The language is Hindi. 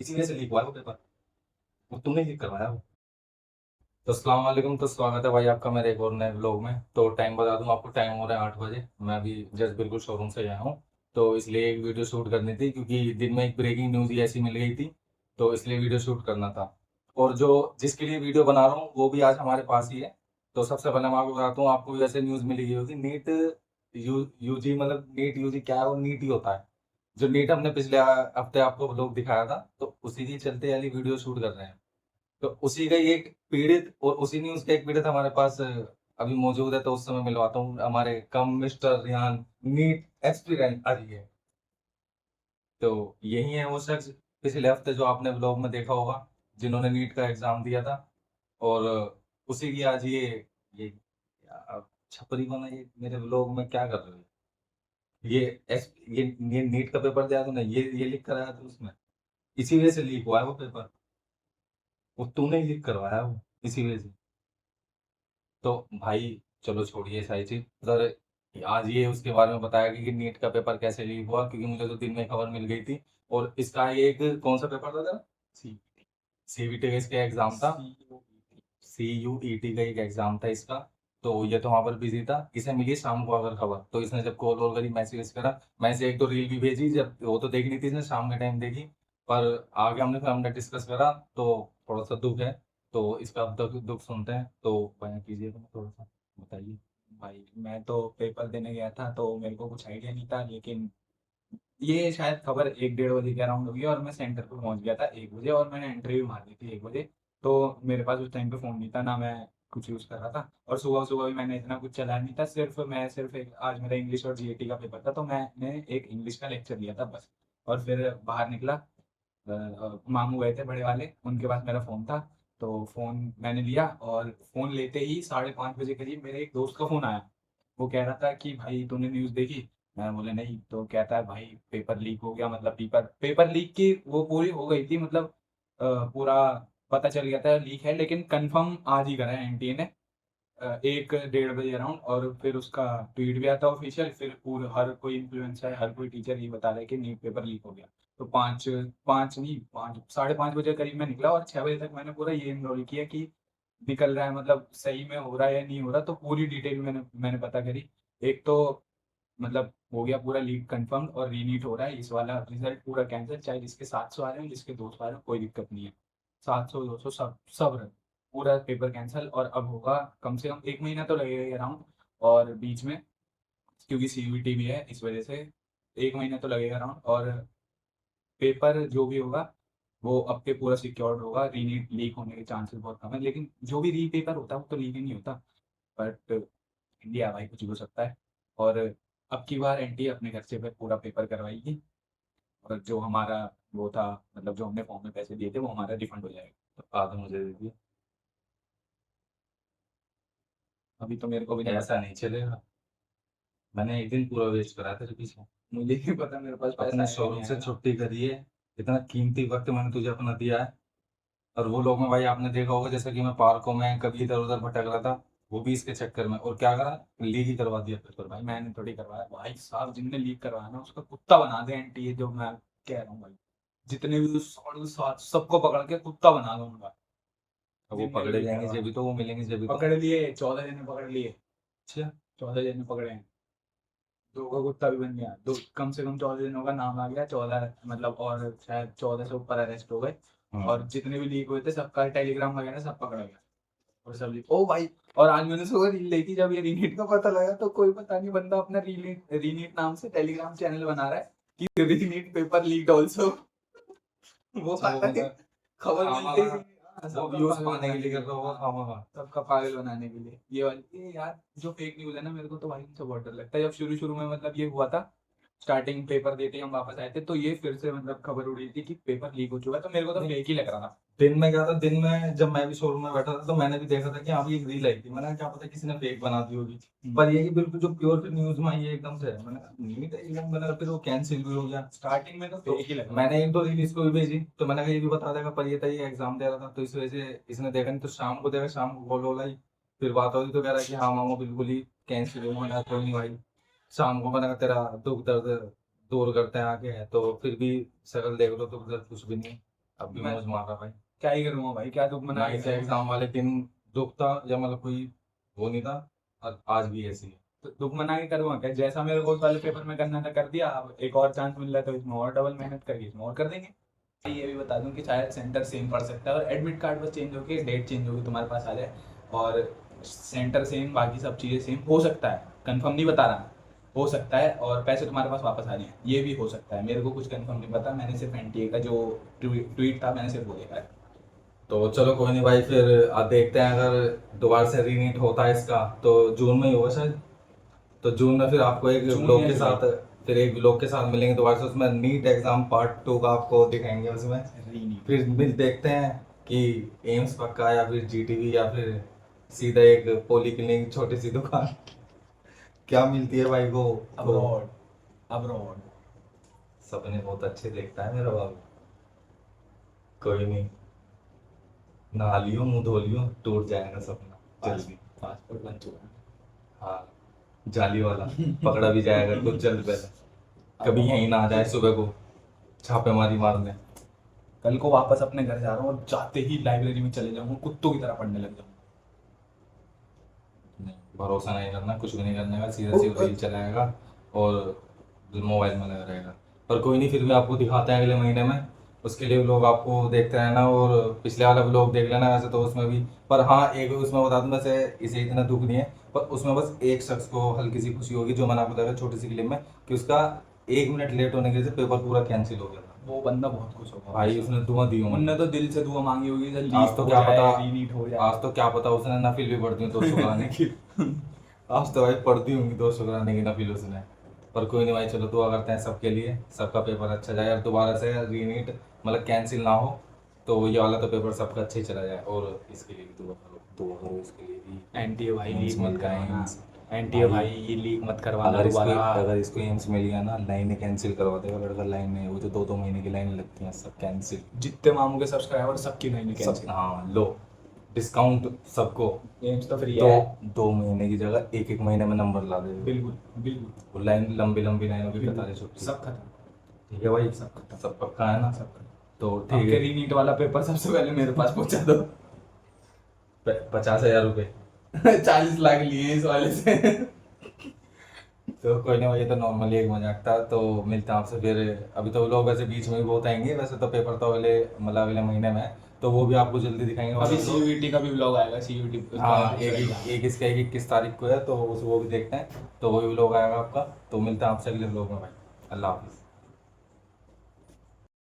इसी वजह से लीक हुआ है वो पेपर। वो तुमने लीक करवाया वो। तो अस्सलाम वालेकुम, तो स्वागत है भाई आपका मेरे एक और नए व्लॉग में। तो टाइम बता दूं आपको, टाइम हो रहा है 8 बजे। मैं अभी जस्ट बिल्कुल शोरूम से आया हूँ। तो इसलिए एक वीडियो शूट करनी थी, क्योंकि दिन में एक ब्रेकिंग न्यूज़ ही ऐसी मिल गई थी। तो इसलिए वीडियो शूट करना था। और जो जिसके लिए वीडियो बना रहा हूँ वो भी आज हमारे पास ही है। तो सबसे पहले मैं आपको बताता हूँ, आपको भी वैसे न्यूज़ मिली गई होगी। नीट यूजी, मतलब नीट यूजी क्या है, वो नीट ही होता है। जो नीट हमने पिछले हफ्ते आपको व्लॉग दिखाया था, तो उसी की चलते वाली वीडियो शूट कर रहे हैं। तो उसी का ही एक पीड़ित और उसी न्यूज का एक पीड़ित हमारे पास अभी मौजूद है। तो उस समय मिलवाता हूँ हमारे कम मिस्टर रिहान, नीट एक्सपीरियंस आ रही है। तो यही है वो शख्स, पिछले हफ्ते जो आपने ब्लॉग में देखा होगा, जिन्होंने नीट का एग्जाम दिया था। और उसी की आज ये छपरी बना, ये मेरे ब्लॉग में क्या कर रहे हो? ये ये नीट का पेपर दिया तूने, ये लिख कर आया था उसमें। इसी वजह से लीक हुआ है वो पेपर। वो तूने ही लीक करवाया वो, इसी वजह से। तो भाई चलो छोड़िए सारी चीज उधर। आज ये उसके बारे में बताया कि नीट का पेपर कैसे लीक हुआ, क्योंकि मुझे तो दिन में खबर मिल गई थी। और इसका एक कौन सा पेपर था तेरा? सीबीटी का इसका एग्जाम था। CUET का एक एग्जाम था इसका। तो ये तो वहां पर बिजी था, इसे मिली शाम को अगर खबर, तो इसने जब कॉल वॉल करी, मैसेज करा, मैं इसे एक तो रील भी भेजी, जब वो तो देखनी थी इसने शाम के टाइम देखी। पर आगे हमने डिस्कस करा, तो थोड़ा सा दुख है। तो इसका अब दुख दुख सुनते हैं, तो बयां कीजिए तुम थोड़ा सा, बताइए। भाई मैं तो पेपर देने गया था तो मेरे को कुछ आइडिया नहीं था, लेकिन ये शायद खबर 1-1:30 बजे के अराउंड हुई और मैं सेंटर पे पहुंच गया था 1 बजे और मैंने एंट्री भी मार दी थी 1 बजे। तो मेरे पास उस टाइम पे फ़ोन नहीं था, ना मैं कुछ यूज़ कर रहा था, और सुबह सुबह भी मैंने इतना कुछ चलाया नहीं था। सिर्फ एक आज मेरा इंग्लिश और जीएटी का पेपर था, तो मैंने एक इंग्लिश का लेक्चर लिया था बस। और फिर बाहर निकला, मामू गए थे बड़े वाले, उनके पास मेरा फ़ोन था। तो फ़ोन मैंने लिया और फ़ोन लेते ही 5:30 बजे करीब मेरे एक दोस्त का फ़ोन आया। वो कह रहा था कि भाई तूने न्यूज़ देखी? मैं बोला नहीं। तो कहता है भाई पेपर लीक हो गया, मतलब पेपर पेपर लीक की वो पूरी हो गई थी, मतलब पूरा पता चल गया था लीक है, लेकिन कंफर्म आज ही करा है एनटीए ने 1-1:30 बजे अराउंड। और फिर उसका ट्वीट भी आता ऑफिशियल, फिर पूरे हर कोई इन्फ्लुएंसर, हर कोई टीचर ये बता रहा है कि न्यूज़ पेपर लीक हो गया। तो पाँच पाँच नहीं, 5 5:30 बजे करीब मैं निकला और 6 बजे तक मैंने पूरा ये इनरोल किया कि निकल रहा है, मतलब सही में हो रहा है या नहीं हो रहा। तो पूरी डिटेल मैंने मैंने पता करी। एक तो मतलब हो गया पूरा लीग कंफर्म और रीनीट हो रहा है, इस वाला रिजल्ट पूरा कैंसिल, चाहे जिसके 700 आ रहे हैं जिसके 200 आ रहे हैं कोई दिक्कत नहीं है। 700 200 सब सब रहे। पूरा पेपर कैंसिल, और अब होगा कम से कम 1 महीना तो लगेगा अराउंड। और बीच में क्योंकि सीयूईटी भी है इस वजह से 1 महीना तो लगेगा अराउंड। और पेपर जो भी होगा वो अब के पूरा सिक्योर्ड होगा, रीनीट लीक होने के चांसेस बहुत कम है, लेकिन जो भी री पेपर होता है वो तो लीक ही नहीं होता। बट इंडिया भाई, कुछ भी हो सकता है। और अब की बार एनटीए अपने खर्चे पे पूरा पेपर करवाएगी, और जो हमारा वो था, मतलब जो हमने फॉर्म में पैसे दिए थे वो हमारा रिफंड हो जाएगा। तो आधा मुझे दे दिए। अभी तो मेरे को भी नहीं ऐसा पता। नहीं चलेगा। मैंने एक दिन पूरा वेस्ट करा तेरे पीछे। मुझे नहीं पता मेरे पास पैसा अपने आएगा नहीं शोरूम से आएगा। छुट्टी करी है। इतना कीमती वक्त मैंने तुझे अपना दिया है। और वो लोग में भाई आपने देखा होगा, जैसे कि मैं पार्कों में कभी इधर उधर भटक रहा था, वो भी इसके चक्कर में, और क्या करा, लीक ही करवा दिया पेपर भाई। मैंने थोड़ी करवाया भाई साहब, जिनने लीक करवाया ना उसका कुत्ता बना दे एनटीए, जो मैं कह रहा हूँ भाई। जितने भी उस 7 सबको पकड़ के कुत्ता बना दो उनका, अब वो जिनने पकड़े लीक जाएंगे करवाया। जब भी, तो वो मिलेंगे जब भी तो। पकड़ लिए, 14 जने पकड़ लिए। अच्छा। 14 जने पकड़े हैं। 2 का कुत्ता भी बन गया, दो कम से कम 14 जनों का नाम आ गया, 14 मतलब, और शायद 14 से ऊपर अरेस्ट हो गए। और हम्म। जितने भी लीक हुए थे सबका टेलीग्राम वगैरह सब पकड़ा गया। और सब ओ भाई। और आज मैंने सुबह रील देखी, जब ये रीनीट का पता लगा तो कोई पता नहीं बंदा अपना रीनीट रीनीट नाम से टेलीग्राम चैनल बना रहा है कि रीनीट पेपर लीक्ड ऑल्सो। वो अच्छा, वो हालांकि मतलब खबर मिलते ही खामखा हाँ, वो सबका व्यूज पागल पाने के बनाने लिए के कर लिए, रहा होगा हाँ। खामखा। सबका पागल बनाने के लिए ये वाली, ये यार जो फेक न्यूज़ है ना, मेरे को तो भाई इनसे बहुत डर लगता है। जब शुरू शुरू में मतलब ये हुआ था, स्टार्टिंग पेपर देते ही हम वापस आए थे, तो ये फिर से मतलब खबर उड़ रही थी कि पेपर लीक हो चुका है, तो मेरे को तो नहीं, फेक ही लग रहा था। दिन में क्या था, दिन में जब मैं भी शोरूम में बैठा था, तो मैंने भी देखा था कि हाँ भी एक रील आई थी। मैंने कहा क्या पता किसी ने फेक बना दी होगी। पर ये कि बिल्कुल जो प्योर न्यूज में आई है एकदम से, मैंने कहा नीट है एकदम, मैंने कहा फिर वो कैंसिल भी हो गया। स्टार्टिंग में तो तो फेक ही लग रहा था। मैंने एक दो रील इसको भी भेजी, तो मैंने कहा ये भी बता देगा, पर ये था ये एग्जाम दे रहा था, तो इस वजह से इसने देखा नहीं। तो शाम को देखा, शाम को कॉल वॉल आई, फिर बात होगी तो कह रहा है कि हाँ मामा बिल्कुल ही कैंसिल हो। मैंने कहा कोई नहीं भाई। शाम को मैंने कहा तेरा दुख दर्द दूर करते हैं आके, तो फिर भी शक्ल देख लो तो उधर कुछ भी नहीं। अब भी मैं मौज मार रहा भाई। क्या ही करूँगा भाई, क्या दुख मना ना इसे एग्जाम वाले दिन दुख था या मतलब कोई वो नहीं था, और आज भी ऐसी है। तो दुख मना के करूँगा क्या? जैसा मेरे को उस वाले पेपर में करना था कर दिया, अब एक और चांस मिल रहा है तो इसमें और डबल मेहनत करके इसमें और कर देंगे। ये भी बता दूं कि शायद सेंटर सेम पड़ सकता है और एडमिट कार्ड बस चेंज होके डेट चेंज होगी तुम्हारे पास आ जाए, और सेंटर सेम, बाकी सब चीज़ें सेम हो सकता है, कंफर्म नहीं बता रहा, हो सकता है, और पैसे तुम्हारे पास वापस आ जाए, ये भी हो सकता है। मेरे को कुछ कंफर्म नहीं पता, मैंने सिर्फ एनटीए का जो ट्वीट था मैंने सिर्फ वो देखा है। तो चलो कोई नहीं भाई, फिर अब देखते हैं अगर दोबारा से रीनीट होता है इसका तो जून में ही होगा शायद। तो जून में फिर आपको एक जून ब्लॉग या के साथ, फिर एक ब्लॉग के साथ मिलेंगे दोबारा से, उसमें नीट एग्जाम पार्ट 2 का आपको दिखाएंगे उसमें। रीनीट फिर मिल देखते हैं कि एम्स पक्का या फिर जीटीवी या फिर सीधा एक पॉली क्लिनिक छोटी सी दुकान क्या मिलती है भाई को। तो अब्रॉड, अब्रॉड। सपने बहुत अच्छे देखता है मेरा बाबू। कोई नहीं, नहा लियो मुंह धो लियो, टूट जाएगा सपना जल्दी। पासपोर्ट बन चुका है। हाँ, जाली वाला पकड़ा भी जाएगा कुछ जल्द पहले, कभी यहीं ना आ जाए सुबह को छापेमारी मारने। कल को वापस अपने घर जा रहा हूँ और जाते ही लाइब्रेरी में चले जाऊंगा, कुत्तों की तरह पढ़ने लग जाऊंगा। नहीं, भरोसा नहीं करना, कुछ भी नहीं करने का, सीधा सीधा रील चलाएगा और मोबाइल में लगा रहेगा। पर कोई नहीं, फिर भी आपको दिखाते हैं अगले महीने में। उसके लिए लोग आपको देखते रहना, और पिछले वाला व्लॉग देख लेना वैसे तो उसमें भी। पर हाँ, एक उसमें बता दूं, वैसे इसे इतना दुख नहीं है, पर उसमें बस एक शख्स को हल्की सी खुशी होगी, जो मैंने आपको बताया छोटी सी क्लिप में, कि उसका 1 मिनट लेट होने की वजह से पेपर पूरा कैंसिल हो गया था। वो बंदा बहुत खुश होगा भाई उसने दुआ दी होंगी। उनने तो दिल से दुआ मांगी होगी जल्दी आज तो क्या पता, रीनीट हो जाए। आज तो क्या पता उसने नफिल भी पढ़ती हूँ तो शुक्राने की। आज तो भाई पढ़ती होंगी दो शुक्राने की नफिल उसने। पर कोई नहीं भाई, चलो दुआ करते हैं सबके लिए, सबका पेपर अच्छा जाए और दोबारा से रीनीट मतलब कैंसिल ना हो, तो ये वाला तो पेपर सबका अच्छा ही चला जाए। और इसके लिए भी दुआ करो, दुआ करो इसके लिए भी। एनटीए भाई एम्स लीक मिल मत जाए, करवाना, एम्स। एनटीए भाई, भाई ये लीक मत करवाना अगर इसको दोबारा। अगर इसको एम्स मिल गया ना, लाइनें कैंसिल करवा देगा लड़का। लाइनें वो जो 2-2 महीने की लाइनें लगती हैं सब कैंसिल। जितने मामू के सब्सक्राइबर सबकी नहीं सब कैंसिल। हाँ, लो डिस्काउंट सबको। एम्स तो फ्री दो है। 2 महीने की जगह एक महीने में नंबर ला दे। बिल्कुल बिल्कुल। वो लाइन लंबी लंबी लाइनों की बिल्कुल। कतारें छुट्टी। सब खत्म। ठीक है भाई, सब खत्म। सब पक्का है ना। सब खत्म। तो ठीक आपके है, रीनीट वाला पेपर सबसे पहले मेरे पास पहुंचा दो। 50,000 रुपये। 40 लाख लिए इस वाले से। तो कोई नहीं भाई, ये तो नॉर्मली एक मजाक था। तो मिलते हैं आपसे फिर। अभी तो लोग वैसे बीच में भी बहुत आएंगे, वैसे तो पेपर तो अगले मतलब अगले महीने में है, तो वो भी आपको जल्दी दिखाएंगे अभी वाले लोग। सीयूईटी का भी व्लॉग आएगा, सीयूईटी हाँ, एक इसका 21 तारीख को है, तो वो भी देखते हैं, तो वो भी व्लॉग आएगा आपका। तो मिलते हैं आपसे अगले व्लॉग में भाई। अल्लाह हाफिज़।